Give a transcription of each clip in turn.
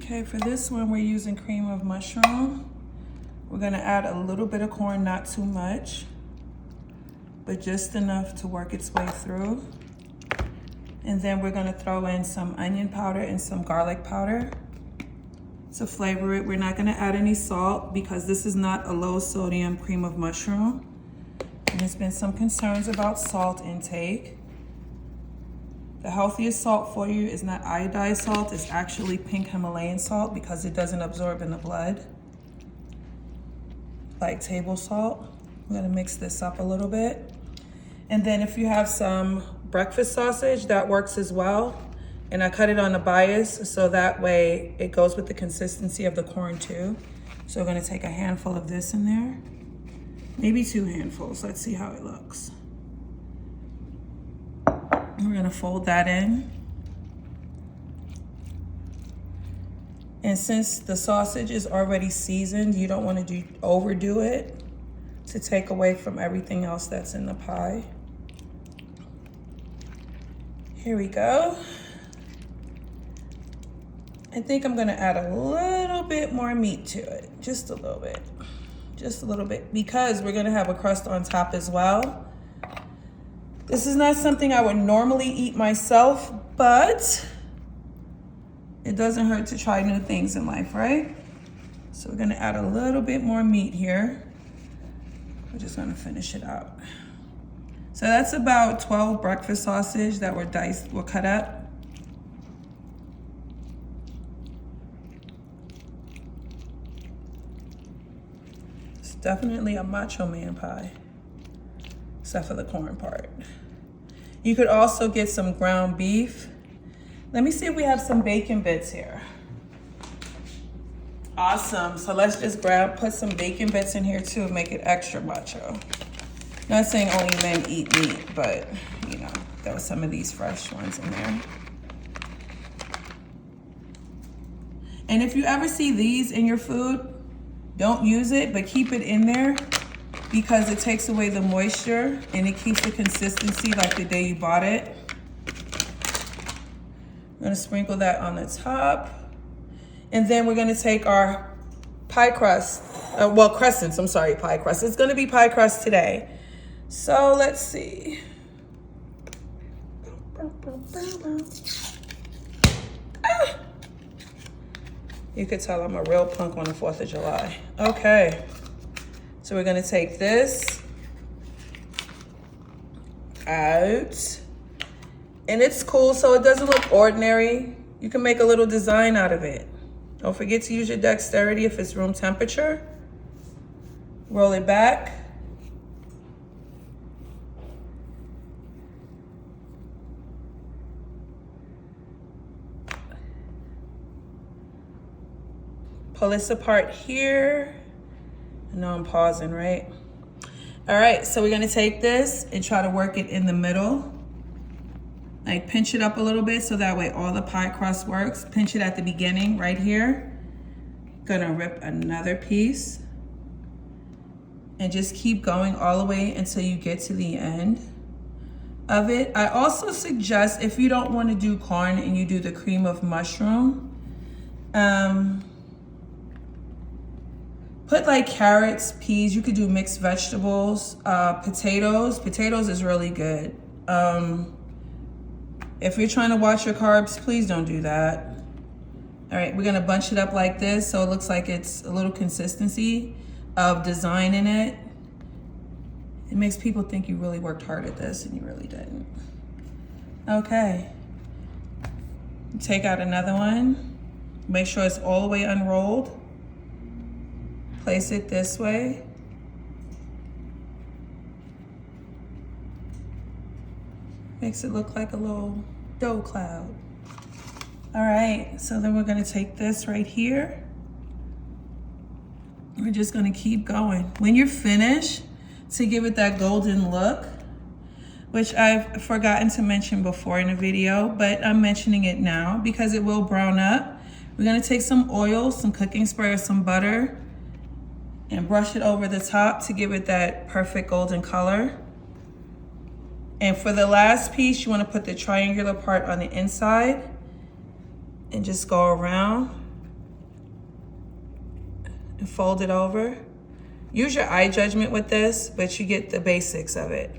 Okay, for this one, we're using cream of mushroom. We're gonna add a little bit of corn, not too much, but just enough to work its way through. And then we're gonna throw in some onion powder and some garlic powder to flavor it. We're not gonna add any salt because this is not a low sodium cream of mushroom. And there's been some concerns about salt intake. The healthiest salt for you is not iodized salt, it's actually pink Himalayan salt because it doesn't absorb in the blood, like table salt. I'm gonna mix this up a little bit. And then if you have some breakfast sausage, that works as well. And I cut it on a bias so that way it goes with the consistency of the corn too. So we're gonna take a handful of this in there, maybe 2 handfuls. Let's see how it looks. We're gonna fold that in. And since the sausage is already seasoned, you don't want to overdo it to take away from everything else that's in the pie. Here we go. I think I'm gonna add a little bit more meat to it, just a little bit, because we're gonna have a crust on top as well. This is not something I would normally eat myself, but it doesn't hurt to try new things in life, right? So we're gonna add a little bit more meat here. We're just gonna finish it out. So that's about 12 breakfast sausage that were cut up. It's definitely a macho man pie, except for the corn part. You could also get some ground beef. Let me see if we have some bacon bits here. Awesome, so let's just put some bacon bits in here too, make it extra macho. Not saying only men eat meat, but you know, there were some of these fresh ones in there. And if you ever see these in your food, don't use it, but keep it in there because it takes away the moisture and it keeps the consistency like the day you bought it. I'm gonna sprinkle that on the top. And then we're gonna take our pie crust, crescents, I'm sorry, pie crust. It's gonna be pie crust today. So let's see. Ah! You could tell I'm a real punk on the 4th of July. Okay, so we're gonna take this out. And it's cool, so it doesn't look ordinary. You can make a little design out of it. Don't forget to use your dexterity if it's room temperature. Roll it back. Pull this apart here. I know I'm pausing, right? All right, so we're gonna take this and try to work it in the middle. Like pinch it up a little bit so that way all the pie crust works. Pinch it at the beginning right here. Gonna rip another piece and just keep going all the way until you get to the end of it. I also suggest if you don't want to do corn and you do the cream of mushroom, put like carrots, peas, you could do mixed vegetables, potatoes. Potatoes is really good. If you're trying to watch your carbs, please don't do that. All right, we're gonna bunch it up like this so it looks like it's a little consistency of design in it. It makes people think you really worked hard at this and you really didn't. Okay, take out another one. Make sure it's all the way unrolled. Place it this way. Makes it look like a little dough cloud. All right, so then we're gonna take this right here. We're just gonna keep going. When you're finished, to give it that golden look, which I've forgotten to mention before in a video, but I'm mentioning it now because it will brown up. We're gonna take some oil, some cooking spray or some butter and brush it over the top to give it that perfect golden color. And for the last piece, you wanna put the triangular part on the inside and just go around and fold it over. Use your eye judgment with this, but you get the basics of it.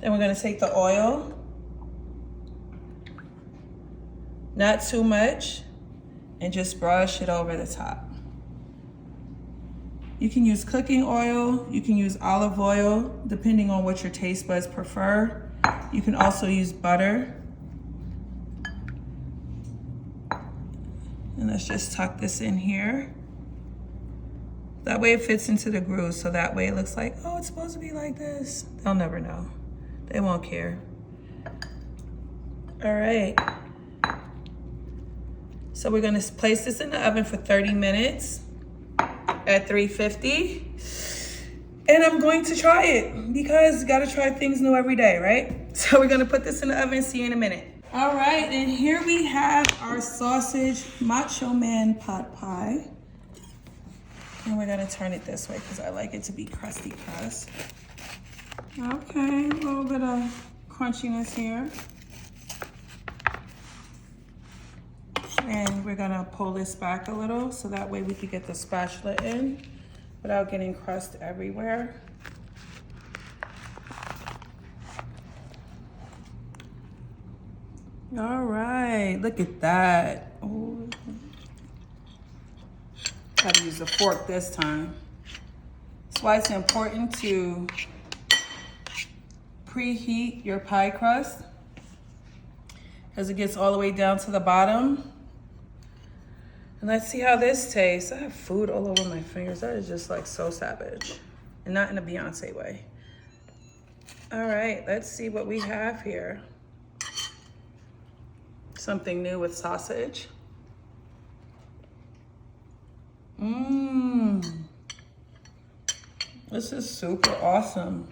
Then we're gonna take the oil, not too much, and just brush it over the top. You can use cooking oil, you can use olive oil, depending on what your taste buds prefer. You can also use butter. And let's just tuck this in here. That way it fits into the groove, so that way it looks like, oh, it's supposed to be like this. They'll never know. They won't care. All right. So we're gonna place this in the oven for 30 minutes at 350. And I'm going to try it because you gotta try things new every day, right? So we're gonna put this in the oven, see you in a minute. All right, and here we have our sausage macho man pot pie. And we're gonna turn it this way because I like it to be crusty crust. Okay, a little bit of crunchiness here. And we're gonna pull this back a little so that way we can get the spatula in without getting crust everywhere. All right, look at that. Ooh. Gotta use a fork this time. That's why it's important to preheat your pie crust because it gets all the way down to the bottom. And let's see how this tastes. I have food all over my fingers. That is just like so savage. And not in a Beyonce way. All right, let's see what we have here. Something new with sausage. Mmm. This is super awesome.